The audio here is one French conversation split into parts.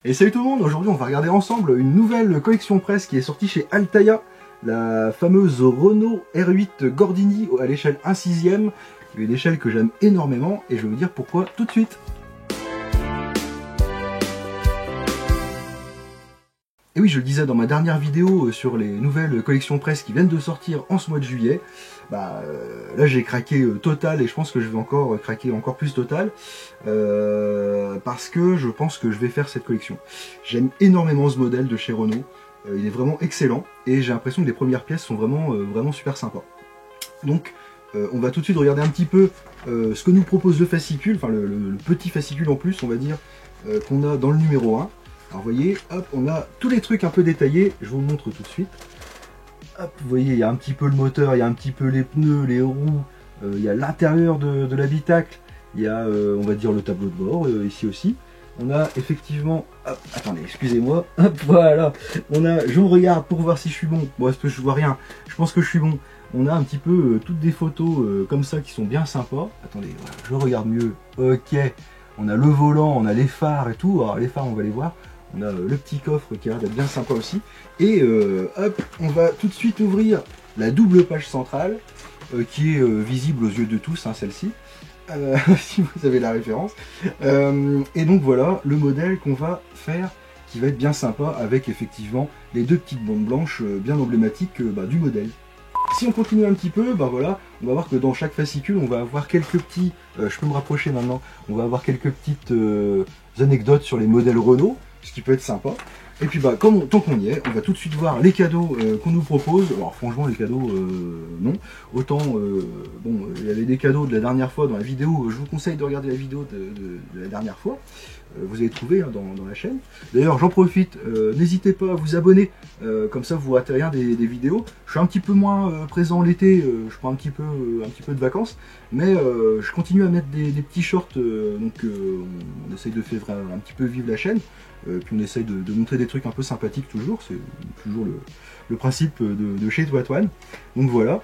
Et salut tout le monde, aujourd'hui on va regarder ensemble une nouvelle collection presse qui est sortie chez Altaïa, la fameuse Renault R8 Gordini à l'échelle 1/6, une échelle que j'aime énormément et je vais vous dire pourquoi tout de suite. Et oui, je le disais dans ma dernière vidéo sur les nouvelles collections presse qui viennent de sortir en ce mois de juillet, là j'ai craqué total et je pense que je vais encore craquer encore plus total parce que je pense que je vais faire cette collection. J'aime énormément ce modèle de chez Renault, il est vraiment excellent et j'ai l'impression que les premières pièces sont vraiment super sympas. Donc on va tout de suite regarder un petit peu ce que nous propose le fascicule, enfin le petit fascicule en plus on va dire qu'on a dans le numéro 1. Alors vous voyez, hop, on a tous les trucs un peu détaillés, je vous le montre tout de suite. Hop, vous voyez, il y a un petit peu le moteur, il y a un petit peu les pneus, les roues, il y a l'intérieur de l'habitacle, il y a, on va dire, le tableau de bord, ici aussi. On a effectivement, hop, attendez, excusez-moi, hop, voilà, on a, je me regarde pour voir si je suis bon, bon, est-ce que je vois rien, je pense que je suis bon. On a un petit peu toutes des photos comme ça qui sont bien sympas. Attendez, voilà, je regarde mieux, ok, on a le volant, on a les phares et tout, alors les phares on va les voir. On a le petit coffre qui a l'air d'être bien sympa aussi. Et hop, on va tout de suite ouvrir la double page centrale qui est visible aux yeux de tous, hein, celle-ci, si vous avez la référence. Et donc voilà le modèle qu'on va faire qui va être bien sympa avec effectivement les deux petites bandes blanches bien emblématiques du modèle. Si on continue un petit peu, voilà, on va voir que dans chaque fascicule, on va avoir quelques petits, je peux me rapprocher maintenant, on va avoir quelques petites anecdotes sur les modèles Renault, ce qui peut être sympa. Et puis tant qu'on y est, on va tout de suite voir les cadeaux qu'on nous propose. Alors franchement les cadeaux non, autant bon il y avait des cadeaux de la dernière fois dans la vidéo, je vous conseille de regarder la vidéo de la dernière fois, vous allez trouver hein, dans la chaîne. D'ailleurs j'en profite, n'hésitez pas à vous abonner, comme ça vous ratez rien des vidéos. Je suis un petit peu moins présent l'été, je prends un petit peu de vacances, mais je continue à mettre des petits shorts, donc on essaye de faire un petit peu vivre la chaîne. Puis on essaye de montrer des trucs un peu sympathiques toujours, c'est toujours le principe de chez Toitouane. Donc voilà.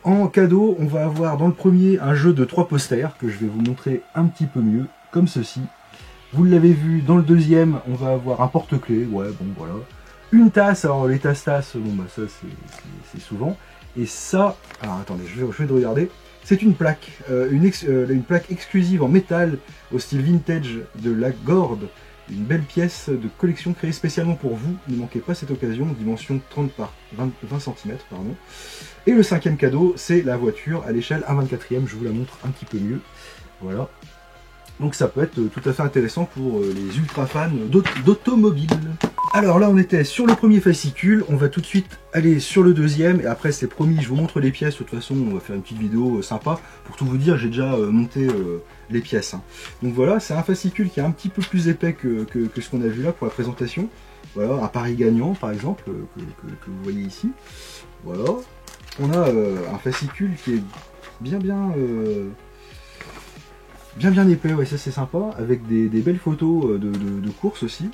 En cadeau, on va avoir dans le premier un jeu de 3 posters que je vais vous montrer un petit peu mieux, comme ceci. Vous l'avez vu, dans le deuxième, on va avoir un porte-clés, ouais, bon voilà. Une tasse, alors les tasses, bon ça c'est souvent. Et ça, alors attendez, je vais regarder. C'est une plaque, une plaque exclusive en métal au style vintage de la Gorde. Une belle pièce de collection créée spécialement pour vous, ne manquez pas cette occasion, dimension 30 par 20 cm, pardon. Et le cinquième cadeau, c'est la voiture à l'échelle 1/24e, je vous la montre un petit peu mieux, voilà. Donc ça peut être tout à fait intéressant pour les ultra fans d'automobile. Alors là on était sur le premier fascicule, on va tout de suite aller sur le deuxième, et après c'est promis, je vous montre les pièces, de toute façon on va faire une petite vidéo sympa, pour tout vous dire, j'ai déjà monté les pièces. Hein. Donc voilà, c'est un fascicule qui est un petit peu plus épais que ce qu'on a vu là pour la présentation. Voilà, un pari gagnant par exemple, que vous voyez ici. Voilà, on a un fascicule qui est bien épais, ouais, ça c'est sympa, avec des belles photos de course aussi.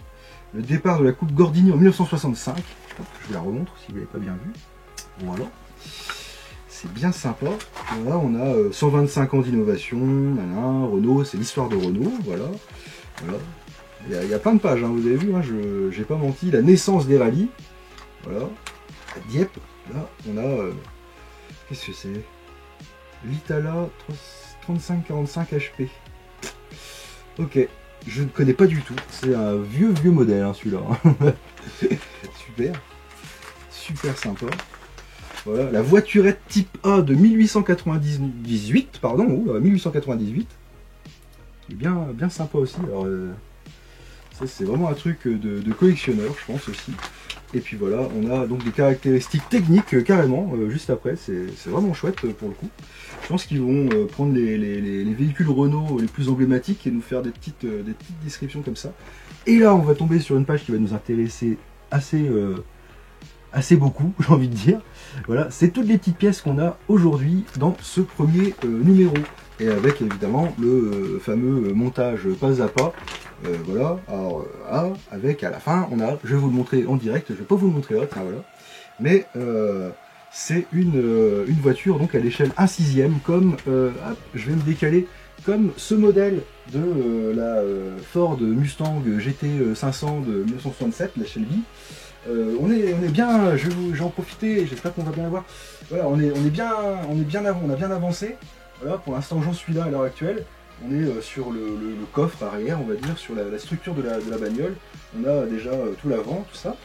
Le départ de la Coupe Gordini en 1965, je vous la remontre si vous ne l'avez pas bien vu. Voilà, c'est bien sympa. Voilà, on a 125 ans d'innovation, Renault, c'est l'histoire de Renault, voilà. Il y a plein de pages, hein, vous avez vu, hein, j'ai pas menti, la naissance des rallyes, voilà. À Dieppe, là, on a, qu'est-ce que c'est? L'Itala 3545 HP. Ok. Je ne connais pas du tout, c'est un vieux modèle hein, celui-là. Super sympa. Voilà, la voiturette type A de 1898, pardon, 1898. Qui est bien sympa aussi. Alors, ça c'est vraiment un truc de collectionneur, je pense aussi. Et puis voilà, on a donc des caractéristiques techniques carrément, juste après, c'est vraiment chouette pour le coup. Je pense qu'ils vont prendre les véhicules Renault les plus emblématiques et nous faire des petites descriptions comme ça. Et là, on va tomber sur une page qui va nous intéresser assez beaucoup, j'ai envie de dire. Voilà, c'est toutes les petites pièces qu'on a aujourd'hui dans ce premier numéro. Et avec évidemment le fameux montage pas à pas. Voilà, alors avec à la fin, on a, je vais vous le montrer en direct, je vais pas vous le montrer là, tiens, voilà. Mais c'est une voiture donc à l'échelle 1/6, comme, hop, je vais me décaler, comme ce modèle de la Ford Mustang GT 500 de 1967, la Shelby. On est bien, je vais en profiter, j'espère qu'on va bien la voir. Voilà, on a bien avancé. Voilà, pour l'instant j'en suis là à l'heure actuelle. On est sur le coffre arrière, on va dire, sur la structure de la bagnole. On a déjà tout l'avant, tout ça.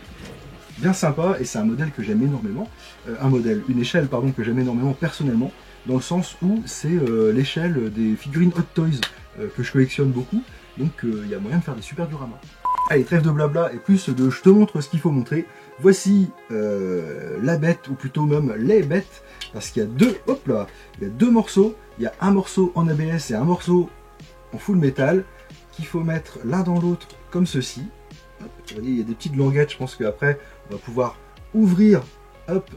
Bien sympa, et c'est un modèle que j'aime énormément. Une échelle, pardon, que j'aime énormément personnellement, dans le sens où c'est l'échelle des figurines Hot Toys que je collectionne beaucoup. Donc il y a moyen de faire des super dioramas. Allez, trêve de blabla et plus de je te montre ce qu'il faut montrer. Voici la bête, ou plutôt même les bêtes, parce qu'il y a deux morceaux. Il y a un morceau en ABS et un morceau en full métal qu'il faut mettre l'un dans l'autre comme ceci. Hop, vous voyez, il y a des petites languettes, je pense qu'après on va pouvoir ouvrir, hop,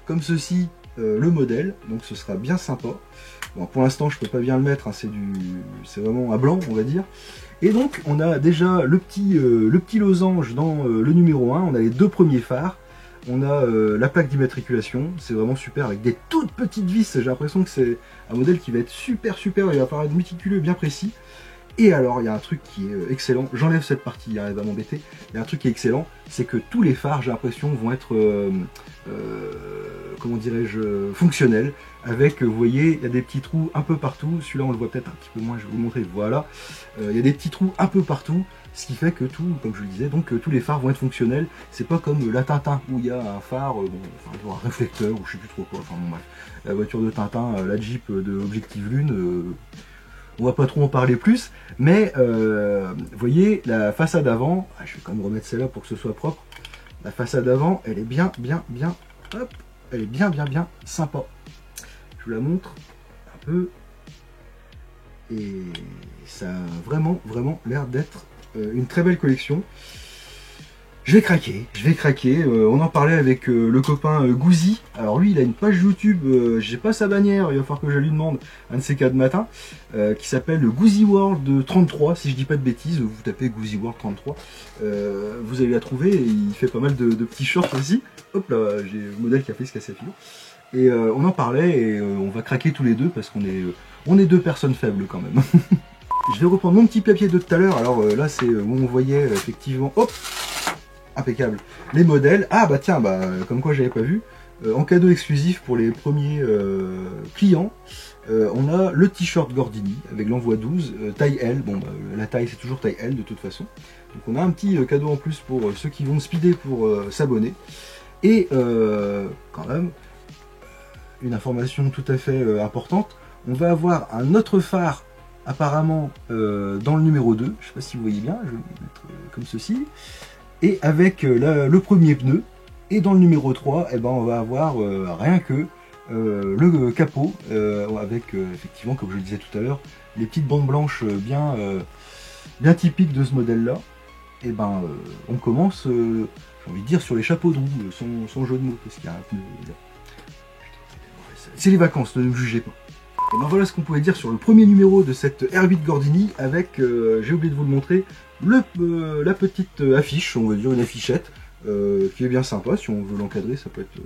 comme ceci, le modèle, donc ce sera bien sympa. Bon, pour l'instant je peux pas bien le mettre, hein, c'est vraiment à blanc, on va dire. Et donc on a déjà le petit losange dans le numéro 1, on a les deux premiers phares, on a la plaque d'immatriculation, c'est vraiment super avec des toutes petites vis, j'ai l'impression que c'est un modèle qui va être super, il va falloir être méticuleux, bien précis. Et alors il y a un truc qui est excellent, j'enlève cette partie, hein, elle va m'embêter, il y a un truc qui est excellent, c'est que tous les phares, j'ai l'impression, vont être, comment dirais-je, fonctionnels, avec, vous voyez, il y a des petits trous un peu partout, celui-là on le voit peut-être un petit peu moins, je vais vous le montrer, voilà, il y a des petits trous un peu partout, ce qui fait que tout, comme je le disais, donc tous les phares vont être fonctionnels, c'est pas comme la Tintin, où il y a un phare, un réflecteur, ou je sais plus trop quoi, enfin bon bref, la voiture de Tintin, la Jeep de Objective Lune, on va pas trop en parler plus, mais vous voyez, la façade avant, je vais quand même remettre celle-là pour que ce soit propre, la façade avant, elle est bien, hop, elle est bien sympa. Je vous la montre un peu, et ça a vraiment l'air d'être une très belle collection. Je vais craquer, on en parlait avec le copain Gouzi. Alors lui il a une page YouTube, j'ai pas sa bannière, il va falloir que je lui demande un de ces quatre matins, qui s'appelle Gouzi World 33, si je dis pas de bêtises, vous tapez Gouzi World 33, vous allez la trouver, et il fait pas mal de petits shorts aussi. Hop là, j'ai le modèle qui a fait se casser la figure. Et on en parlait, et on va craquer tous les deux, parce qu'on est deux personnes faibles quand même. Je vais reprendre mon petit papier de tout à l'heure, alors là c'est où on voyait effectivement, hop, impeccable, les modèles. Ah bah tiens, comme quoi j'avais pas vu, en cadeau exclusif pour les premiers clients, on a le t-shirt Gordini avec l'envoi 12, taille L, bon la taille c'est toujours taille L de toute façon, donc on a un petit cadeau en plus pour ceux qui vont speeder pour s'abonner, et quand même, une information tout à fait importante, on va avoir un autre phare apparemment dans le numéro 2, je sais pas si vous voyez bien, je vais le mettre comme ceci, et avec le premier pneu, et dans le numéro 3, eh ben, on va avoir rien que le capot, avec effectivement, comme je le disais tout à l'heure, les petites bandes blanches bien typiques de ce modèle-là. Et ben, on commence, j'ai envie de dire, sur les chapeaux de roue, sans jeu de mots, parce qu'il y a un pneu là. C'est les vacances, ne me jugez pas. Et ben voilà ce qu'on pouvait dire sur le premier numéro de cette R8 Gordini, avec, j'ai oublié de vous le montrer, la petite affiche, on va dire une affichette, qui est bien sympa. Si on veut l'encadrer, ça peut être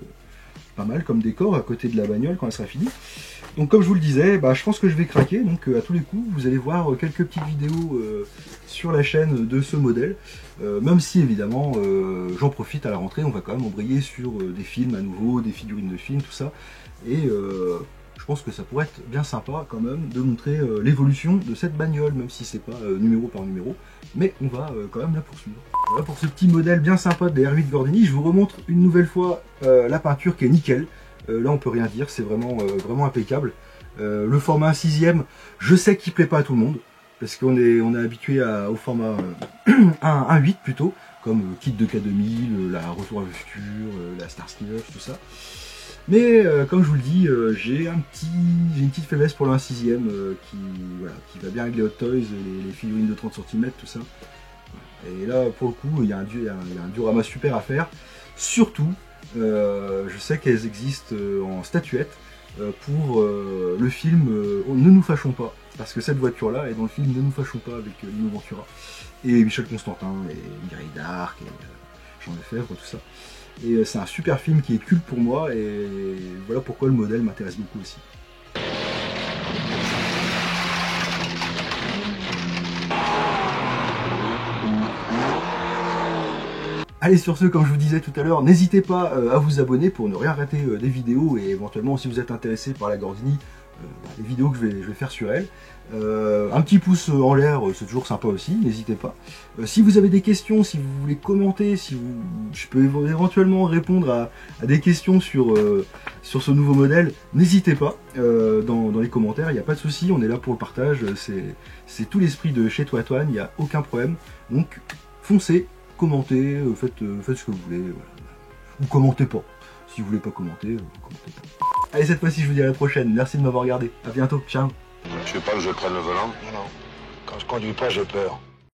pas mal comme décor à côté de la bagnole quand elle sera finie. Donc comme je vous le disais, je pense que je vais craquer, donc à tous les coups vous allez voir quelques petites vidéos sur la chaîne de ce modèle, même si évidemment j'en profite à la rentrée, on va quand même embrayer sur des films à nouveau, des figurines de films, tout ça, et je pense que ça pourrait être bien sympa quand même de montrer l'évolution de cette bagnole, même si c'est pas numéro par numéro, mais on va quand même la poursuivre. Voilà pour ce petit modèle bien sympa des R8 Gordini. Je vous remontre une nouvelle fois la peinture qui est nickel. Là on peut rien dire, c'est vraiment impeccable. Le format 6ème, je sais qu'il plaît pas à tout le monde, parce qu'on est habitué au format 1.8 plutôt, comme Kit de K2000, la Retour à le futur, la Starsky Hutch, tout ça. Mais comme je vous le dis, j'ai une petite faiblesse pour le 1/6ème qui va bien avec les Hot Toys, les figurines de 30 cm, tout ça. Et là, pour le coup, il y a un diorama super à faire. Surtout, je sais qu'elles existent en statuette pour le film Ne nous fâchons pas. Parce que cette voiture-là est dans le film Ne nous fâchons pas avec Lino Ventura. Et Michel Constantin, et Mireille d'Arc, et Jean Lefebvre, tout ça. Et c'est un super film qui est culte pour moi, et voilà pourquoi le modèle m'intéresse beaucoup aussi. Allez, sur ce, comme je vous disais tout à l'heure, n'hésitez pas à vous abonner pour ne rien rater des vidéos, et éventuellement, si vous êtes intéressé par la Gordini, les vidéos que je vais faire sur elle. Un petit pouce en l'air, c'est toujours sympa aussi, n'hésitez pas. Si vous avez des questions, si vous voulez commenter, je peux éventuellement répondre à des questions sur ce nouveau modèle, n'hésitez pas dans les commentaires, il n'y a pas de souci, on est là pour le partage, c'est tout l'esprit de chez Toatoine, il n'y a aucun problème. Donc foncez, commentez, faites ce que vous voulez, voilà. Ou commentez pas. Si vous voulez pas commenter, commentez pas. Allez, cette fois-ci, je vous dis à la prochaine. Merci de m'avoir regardé. À bientôt. Ciao. Je veux pas que je prenne le volant. Non, non. Quand je conduis pas, j'ai peur.